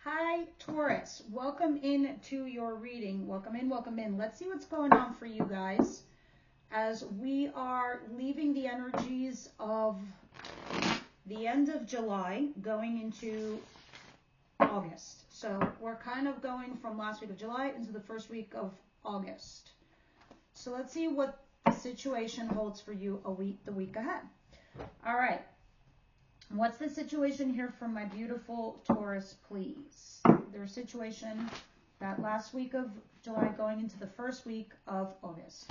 Hi, Taurus. Welcome into your reading. Welcome in, welcome in. Let's see what's going on for you guys as we are leaving the energies of the end of July going into August. So we're kind of going from last week of July into the first week of August. So let's see what the situation holds for you the week ahead. All right. What's the situation here for my beautiful Taurus, please? Their situation that last week of July going into the first week of August.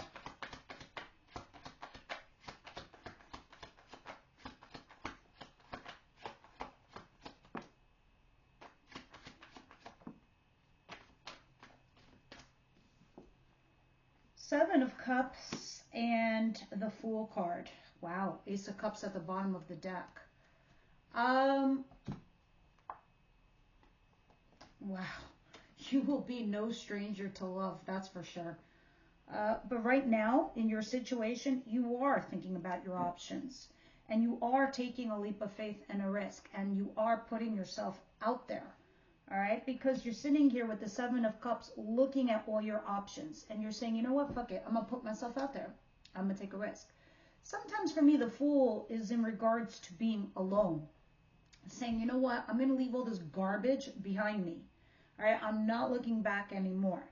Seven of Cups and the Fool card. Wow, Ace of Cups at the bottom of the deck. Wow, you will be no stranger to love, that's for sure. But right now, in your situation, you are thinking about your options. And you are taking a leap of faith and a risk. And you are putting yourself out there. All right? Because you're sitting here with the Seven of Cups looking at all your options. And you're saying, you know what? Fuck it. I'm going to put myself out there. I'm going to take a risk. Sometimes for me, the Fool is in regards to being alone. Saying, you know what? I'm going to leave all this garbage behind me. All right? I'm not looking back anymore.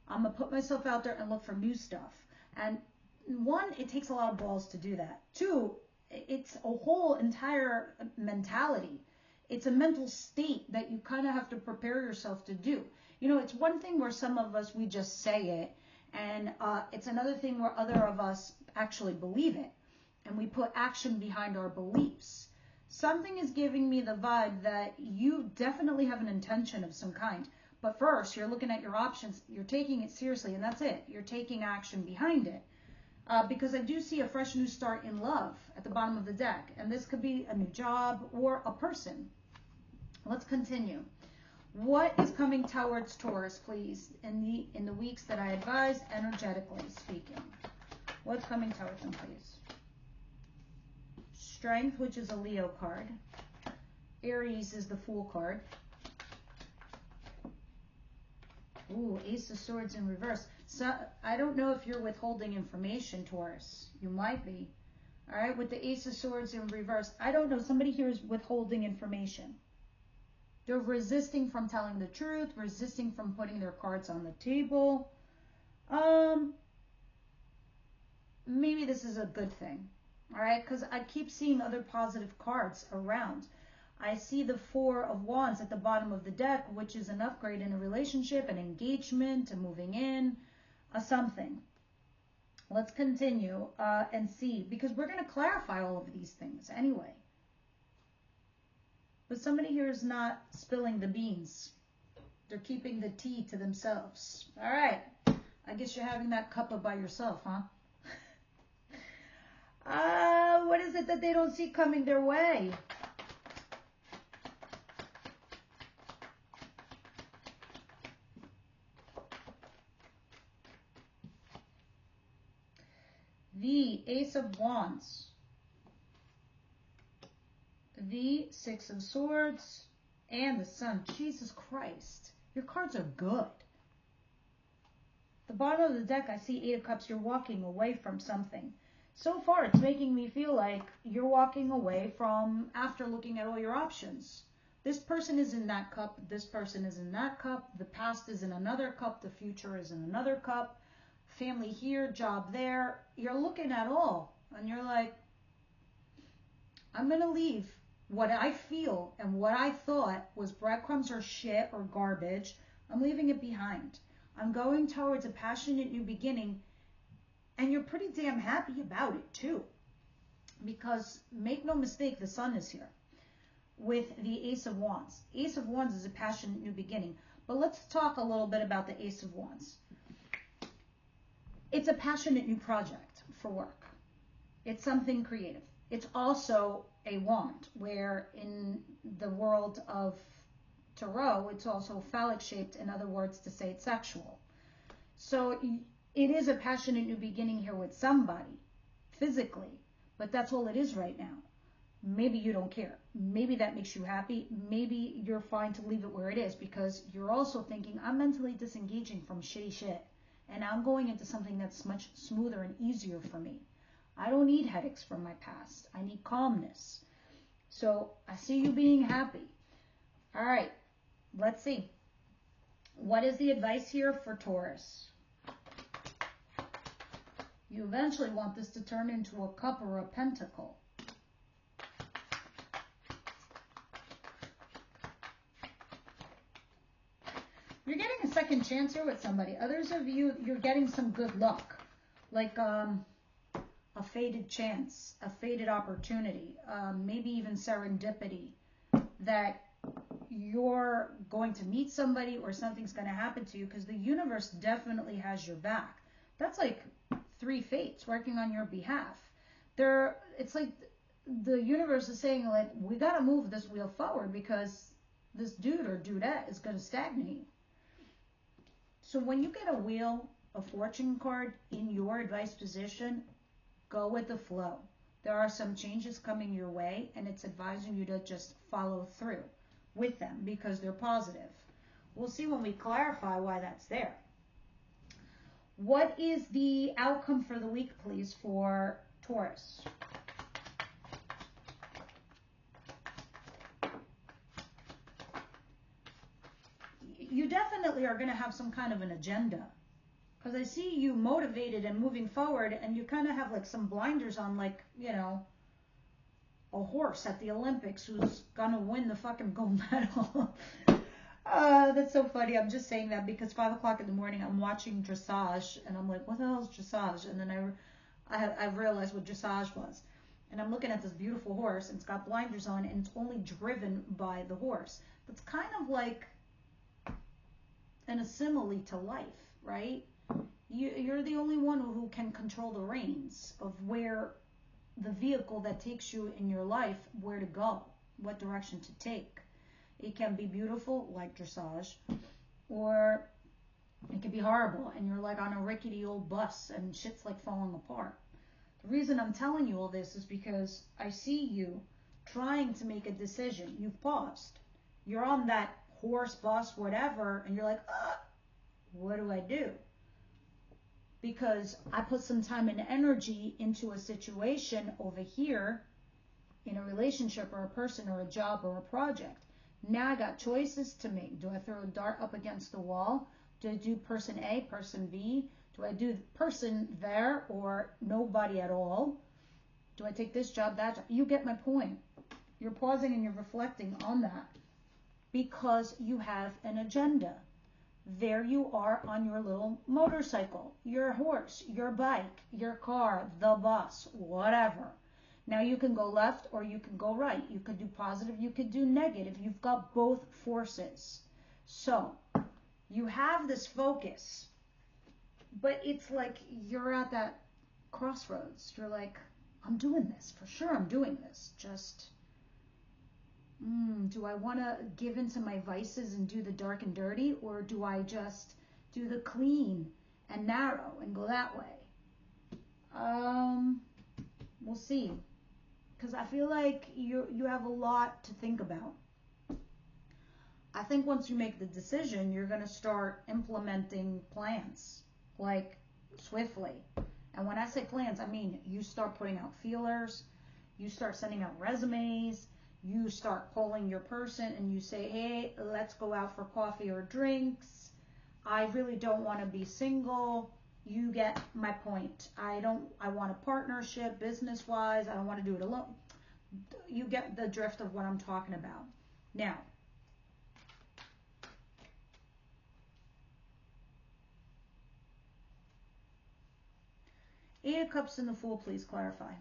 I'm going to put myself out there and look for new stuff. And one, it takes a lot of balls to do that. Two, it's a whole entire mentality. It's a mental state that you kind of have to prepare yourself to do. You know, it's one thing where some of us, we just say it. And it's another thing where other of us actually believe it. And we put action behind our beliefs. Something is giving me the vibe that you definitely have an intention of some kind. But first, you're looking at your options. You're taking it seriously, and that's it. You're taking action behind it. Because I do see a fresh new start in love at the bottom of the deck. And this could be a new job or a person. Let's continue. What is coming towards Taurus, please, in the weeks that I advise, energetically speaking? What's coming towards them, please? Strength, which is a Leo card. Aries is the Fool card. Ooh, Ace of Swords in reverse. So I don't know if you're withholding information, Taurus. You might be. All right, with the Ace of Swords in reverse. I don't know. Somebody here is withholding information. They're resisting from telling the truth, resisting from putting their cards on the table. Maybe this is a good thing. All right, because I keep seeing other positive cards around. I see the Four of Wands at the bottom of the deck, which is an upgrade in a relationship, an engagement, a moving in, a something. Let's continue and see, because we're going to clarify all of these things anyway. But somebody here is not spilling the beans. They're keeping the tea to themselves. All right. I guess you're having that cuppa by yourself, huh? What is it that they don't see coming their way? The Ace of Wands. The Six of Swords. And the Sun. Jesus Christ. Your cards are good. The bottom of the deck, I see Eight of Cups. You're walking away from something. So far, it's making me feel like you're walking away from after looking at all your options. This person is in that cup. This person is in that cup. The past is in another cup. The future is in another cup. Family here, job there. You're looking at all. And you're like, I'm going to leave what I feel and what I thought was breadcrumbs or shit or garbage. I'm leaving it behind. I'm going towards a passionate new beginning. And you're pretty damn happy about it too. Because make no mistake, the Sun is here with the Ace of Wands. Ace of Wands is a passionate new beginning. But let's talk a little bit about the Ace of Wands. It's a passionate new project for work. It's something creative. It's also a wand, where in the world of tarot, it's also phallic shaped, in other words, to say it's sexual. So it is a passionate new beginning here with somebody, physically, but that's all it is right now. Maybe you don't care. Maybe that makes you happy. Maybe you're fine to leave it where it is because you're also thinking, I'm mentally disengaging from shitty shit and I'm going into something that's much smoother and easier for me. I don't need headaches from my past. I need calmness. So I see you being happy. All right, let's see. What is the advice here for Taurus? You eventually want this to turn into a cup or a pentacle. You're getting a second chance here with somebody. Others of you, you're getting some good luck. Like a fated chance, a fated opportunity, maybe even serendipity that you're going to meet somebody or something's going to happen to you because the universe definitely has your back. That's like 3 fates working on your behalf. It's like the universe is saying, like, we got to move this wheel forward because this dude or dudette is going to stagnate. So when you get a wheel, a fortune card in your advice position, go with the flow. There are some changes coming your way, and it's advising you to just follow through with them because they're positive. We'll see when we clarify why that's there. What is the outcome for the week, please, for Taurus? You definitely are going to have some kind of an agenda because I see you motivated and moving forward, and you kind of have like some blinders on, like, you know, a horse at the Olympics who's going to win the fucking gold medal. That's so funny. I'm just saying that because 5 o'clock in the morning I'm watching dressage and I'm like, what the hell is dressage? And then I realized what dressage was. And I'm looking at this beautiful horse and it's got blinders on and it's only driven by the horse. That's kind of like an simile to life, right? You're the only one who can control the reins of where the vehicle that takes you in your life, where to go, what direction to take. It can be beautiful, like dressage, or it can be horrible, and you're like on a rickety old bus, and shit's like falling apart. The reason I'm telling you all this is because I see you trying to make a decision. You've paused. You're on that horse, bus, whatever, and you're like, what do I do? Because I put some time and energy into a situation over here in a relationship or a person or a job or a project. Now I got choices to make. Do I throw a dart up against the wall? Do I do person A, person B? Do I do person there or nobody at all? Do I take this job, that job? You get my point. You're pausing and you're reflecting on that because you have an agenda. There you are on your little motorcycle, your horse, your bike, your car, the bus, whatever. Now you can go left or you can go right. You could do positive, you could do negative. You've got both forces. So you have this focus, but it's like you're at that crossroads. You're like, I'm doing this. For sure I'm doing this. Just, do I want to give into my vices and do the dark and dirty? Or do I just do the clean and narrow and go that way? We'll see. Because I feel like you have a lot to think about. I think once you make the decision, you're going to start implementing plans, like swiftly. And when I say plans, I mean you start putting out feelers, you start sending out resumes, you start calling your person and you say, hey, let's go out for coffee or drinks. I really don't want to be single. You get my point. I want a partnership business-wise. I don't want to do it alone. You get the drift of what I'm talking about. Now, Eight of Cups and the Fool, please clarify.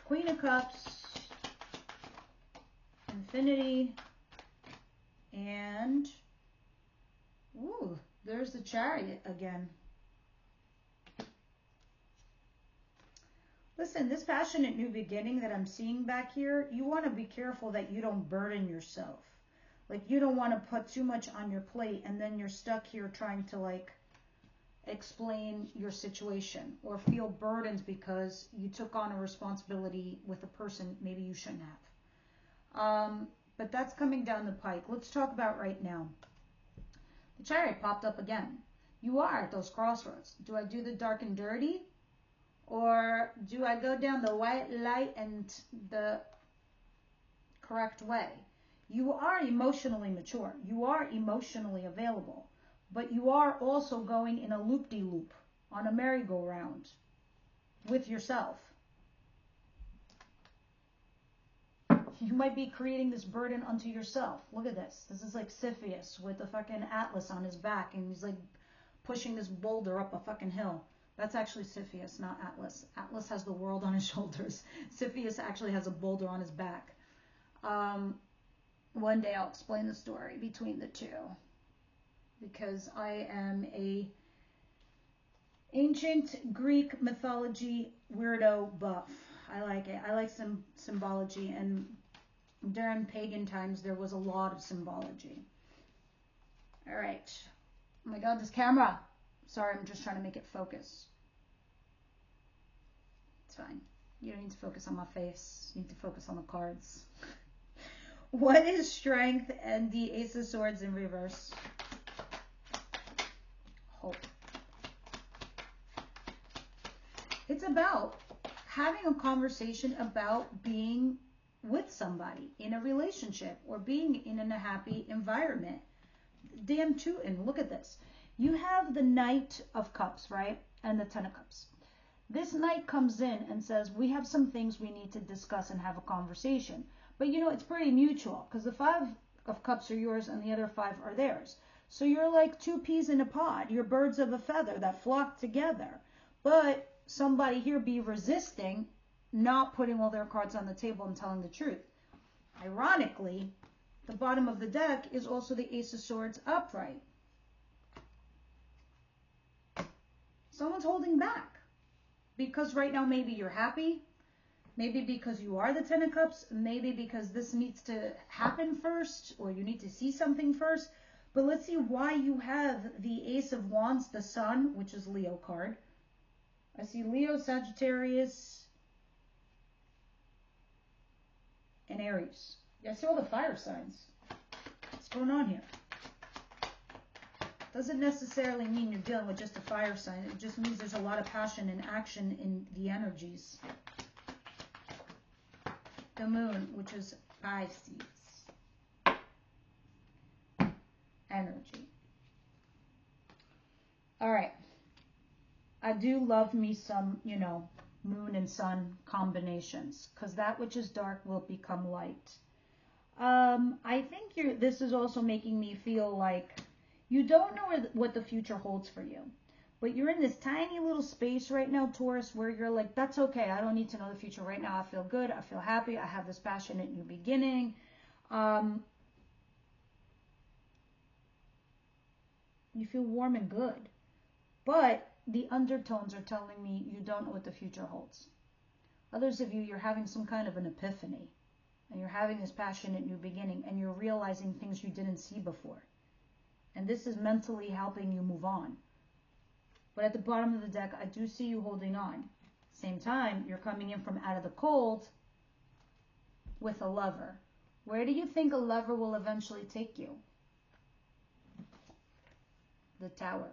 Queen of Cups, Infinity, and there's the Chariot again. Listen, this passionate new beginning that I'm seeing back here, you want to be careful that you don't burden yourself. Like, you don't want to put too much on your plate and then you're stuck here trying to, like, explain your situation or feel burdened because you took on a responsibility with a person maybe you shouldn't have. But that's coming down the pike. Let's talk about right now. The Chariot popped up again. You are at those crossroads. Do I do the dark and dirty? Or do I go down the white light and the correct way? You are emotionally mature. You are emotionally available. But you are also going in a loop-de-loop on a merry-go-round with yourself. You might be creating this burden unto yourself. Look at this. This is like Cepheus with a fucking Atlas on his back, and he's like pushing this boulder up a fucking hill. That's actually Cepheus, not Atlas. Atlas has the world on his shoulders. Cepheus actually has a boulder on his back. One day I'll explain the story between the two, because I am a ancient Greek mythology weirdo buff. I like it. I like some symbology, and during pagan times there was a lot of symbology. All right. Oh my God, this camera. Sorry, I'm just trying to make it focus. It's fine. You don't need to focus on my face. You need to focus on the cards. What is strength and the Ace of Swords in reverse? Hope. It's about having a conversation about being with somebody in a relationship or being in a happy environment. Damn tootin', look at this. You have the Knight of Cups, right? And the Ten of Cups. This Knight comes in and says, we have some things we need to discuss and have a conversation. But you know, it's pretty mutual, because the Five of Cups are yours and the other 5 are theirs. So you're like 2 peas in a pod. You're birds of a feather that flock together. But somebody here be resisting not putting all their cards on the table and telling the truth. Ironically, the bottom of the deck is also the Ace of Swords upright. Someone's holding back. Because right now maybe you're happy. Maybe because you are the Ten of Cups. Maybe because this needs to happen first, or you need to see something first. But let's see why you have the Ace of Wands, the Sun, which is Leo card. I see Leo, Sagittarius, and Aries. I see all the fire signs. What's going on here? Doesn't necessarily mean you're dealing with just a fire sign. It just means there's a lot of passion and action in the energies. The Moon, which is Pisces. Energy. All right. I do love me some, you know, Moon and Sun combinations, because that which is dark will become light. I think this is also making me feel like you don't know what the future holds for you, but you're in this tiny little space right now, Taurus, where you're like, that's okay. I don't need to know the future right now. I feel good. I feel happy. I have this passionate new beginning. You feel warm and good, but the undertones are telling me you don't know what the future holds. Others of you, you're having some kind of an epiphany, and you're having this passionate new beginning, and you're realizing things you didn't see before. And this is mentally helping you move on. But at the bottom of the deck, I do see you holding on. Same time, you're coming in from out of the cold with a Lover. Where do you think a Lover will eventually take you? The Tower.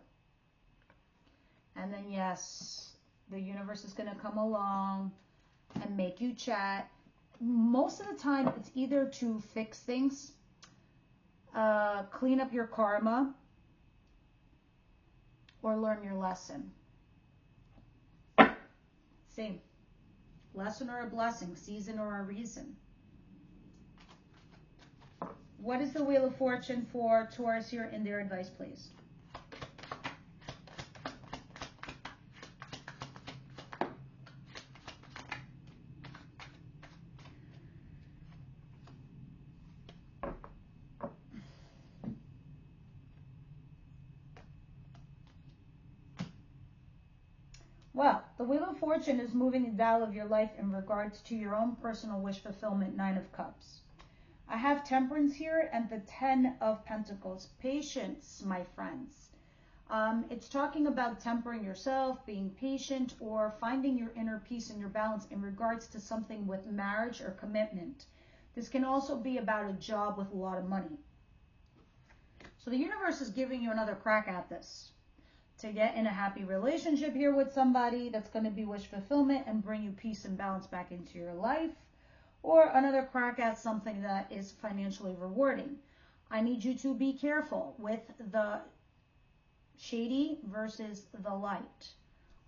And then, yes, the universe is going to come along and make you chat. Most of the time, it's either to fix things, clean up your karma, or learn your lesson. Same. Lesson or a blessing, season or a reason. What is the Wheel of Fortune for Taurus here in their advice, please? Well, the Wheel of Fortune is moving the dial of your life in regards to your own personal wish fulfillment, 9 of Cups. I have Temperance here and the 10 of Pentacles. Patience, my friends. It's talking about tempering yourself, being patient, or finding your inner peace and your balance in regards to something with marriage or commitment. This can also be about a job with a lot of money. So the universe is giving you another crack at this to get in a happy relationship here with somebody that's going to be wish fulfillment and bring you peace and balance back into your life, or another crack at something that is financially rewarding. I need you to be careful with the shady versus the light,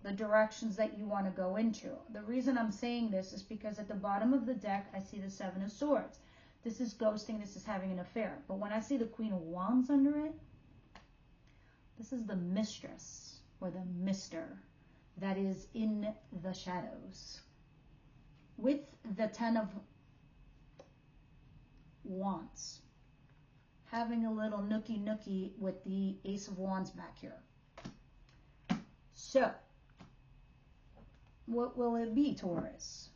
the directions that you want to go into. The reason I'm saying this is because at the bottom of the deck, I see the Seven of Swords. This is ghosting, this is having an affair. But when I see the Queen of Wands under it, this is the mistress or the mister that is in the shadows. With the Ten of Wands, having a little nookie with the Ace of Wands back here. So, what will it be, Taurus?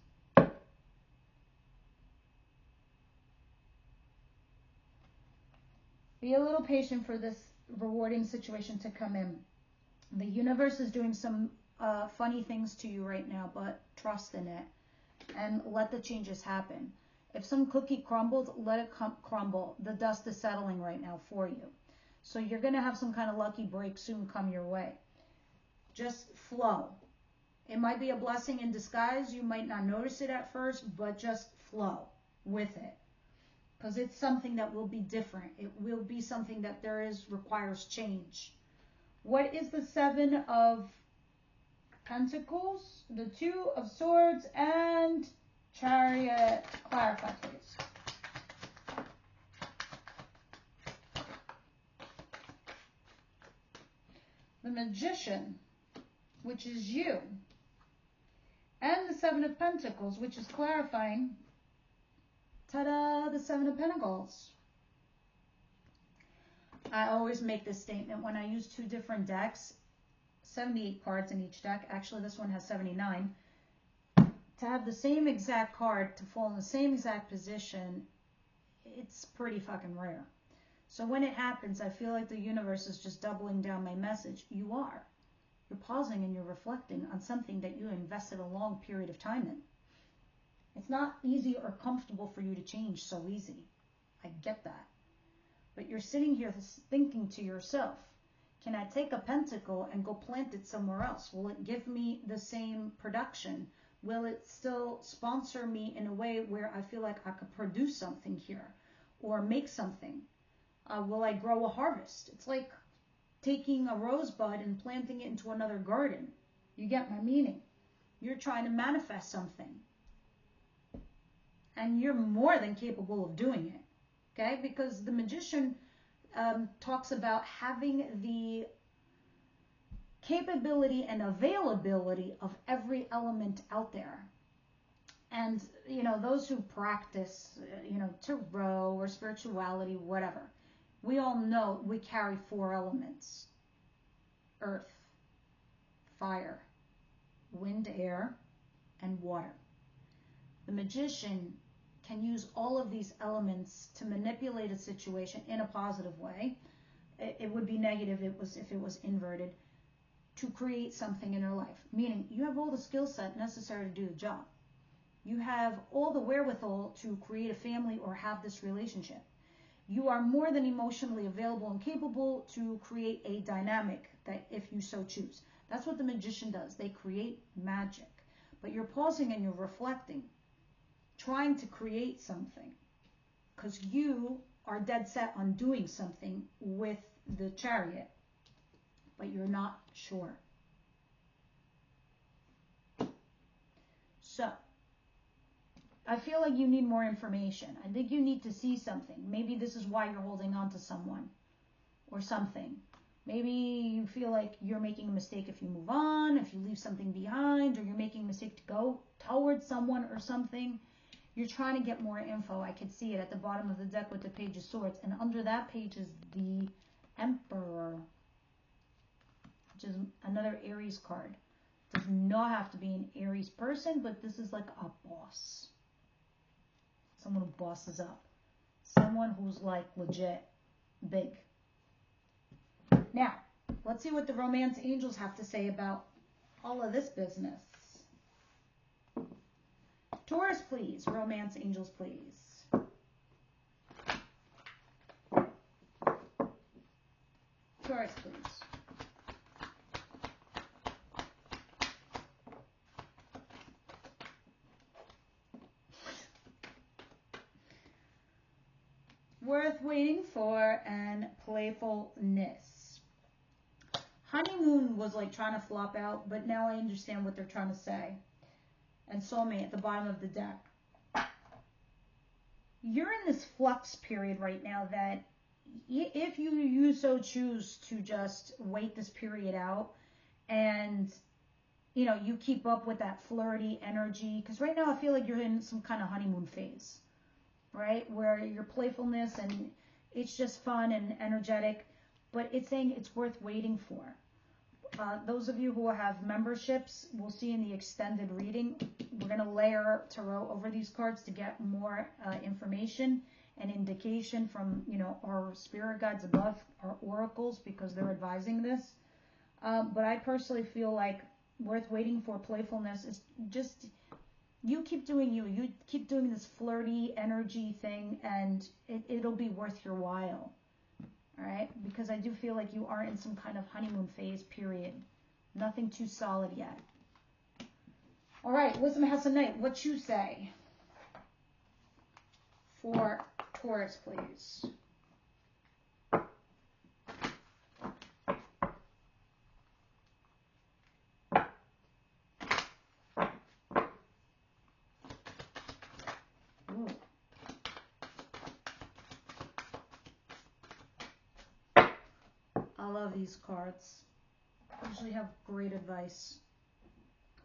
Be a little patient for this rewarding situation to come in. The universe is doing some funny things to you right now, but trust in it and let the changes happen. If some cookie crumbled, let it crumble. The dust is settling right now for you. So you're going to have some kind of lucky break soon come your way. Just flow. It might be a blessing in disguise. You might not notice it at first, but just flow with it. Because it's something that will be different. It will be something that requires change. What is the Seven of Pentacles, the Two of Swords, and Chariot? Clarify, please. The Magician, which is you, and the Seven of Pentacles, which is clarifying. Ta-da, the Seven of Pentacles. I always make this statement when I use two different decks, 78 cards in each deck. Actually, this one has 79. To have the same exact card to fall in the same exact position, it's pretty fucking rare. So when it happens, I feel like the universe is just doubling down my message. You are. You're pausing and you're reflecting on something that you invested a long period of time in. It's not easy or comfortable for you to change so easy. I get that. But you're sitting here thinking to yourself, can I take a pentacle and go plant it somewhere else? Will it give me the same production? Will it still sponsor me in a way where I feel like I could produce something here or make something? Will I grow a harvest? It's like taking a rosebud and planting it into another garden. You get my meaning? You're trying to manifest something. And you're more than capable of doing it, okay? Because the Magician talks about having the capability and availability of every element out there. And, you know, those who practice, tarot or spirituality, whatever, we all know we carry 4 elements: earth, fire, wind, air, and water. The Magician can use all of these elements to manipulate a situation in a positive way. It would be negative if it was inverted, to create something in their life. Meaning you have all the skill set necessary to do the job. You have all the wherewithal to create a family or have this relationship. You are more than emotionally available and capable to create a dynamic that if you so choose. That's what the Magician does. They create magic. But you're pausing and you're reflecting, trying to create something, because you are dead set on doing something with the Chariot, but you're not sure. So, I feel like you need more information. I think you need to see something. Maybe this is why you're holding on to someone or something. Maybe you feel like you're making a mistake if you move on, if you leave something behind, or you're making a mistake to go towards someone or something. You're trying to get more info. I could see it at the bottom of the deck with the Page of Swords. And under that page is the Emperor, which is another Aries card. Does not have to be an Aries person, but this is like a boss. Someone who bosses up. Someone who's like legit big. Now, Let's see what the romance angels have to say about all of this business. Taurus, please. Romance angels, please. Taurus, please. Worth waiting for and playfulness. Honeymoon was like trying to flop out, but now I understand what they're trying to say. And soulmate at the bottom of the deck. You're in this flux period right now that if you so choose to just wait this period out and you keep up with that flirty energy, because right now I feel like you're in some kind of honeymoon phase, right? Where your playfulness and it's just fun and energetic, but it's saying it's worth waiting for. Those of you who have memberships, we'll see in the extended reading, we're going to layer tarot over these cards to get more information and indication from, our spirit guides above, our oracles, because they're advising this. But I personally feel like worth waiting for playfulness is just, you keep doing you. You keep doing this flirty energy thing, and it'll be worth your while. All right, because I do feel like you are in some kind of honeymoon phase period. Nothing too solid yet. All right, Wisdom House of Night, what you say for Taurus, please. Ooh. I love these cards. I usually have great advice.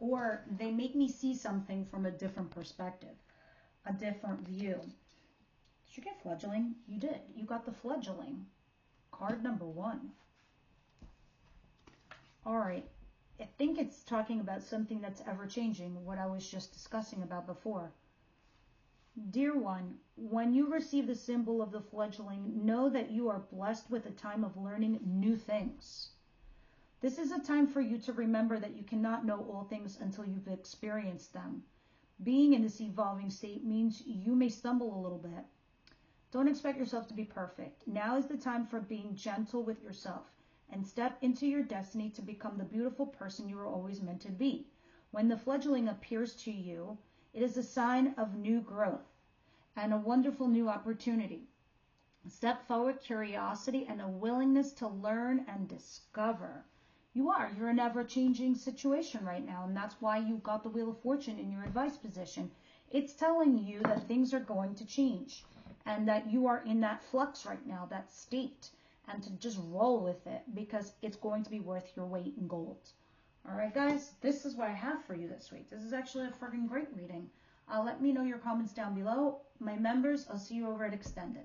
Or they make me see something from a different perspective, a different view. Did you get fledgling? You did. You got the fledgling. Card number 1. All right. I think it's talking about something that's ever changing, what I was just discussing about before. Dear one, when you receive the symbol of the fledgling, know that you are blessed with a time of learning new things. This is a time for you to remember that you cannot know all things until you've experienced them. Being in this evolving state means you may stumble a little bit. Don't expect yourself to be perfect. Now is the time for being gentle with yourself and step into your destiny to become the beautiful person you were always meant to be. When the fledgling appears to you, it is a sign of new growth and a wonderful new opportunity. Step forward, curiosity, and a willingness to learn and discover. You're an ever-changing situation right now, and that's why you got the Wheel of Fortune in your advice position. It's telling you that things are going to change and that you are in that flux right now, that state, and to just roll with it because it's going to be worth your weight in gold. All right, guys, this is what I have for you this week. This is actually a freaking great reading. Let me know your comments down below. My members, I'll see you over at Extended.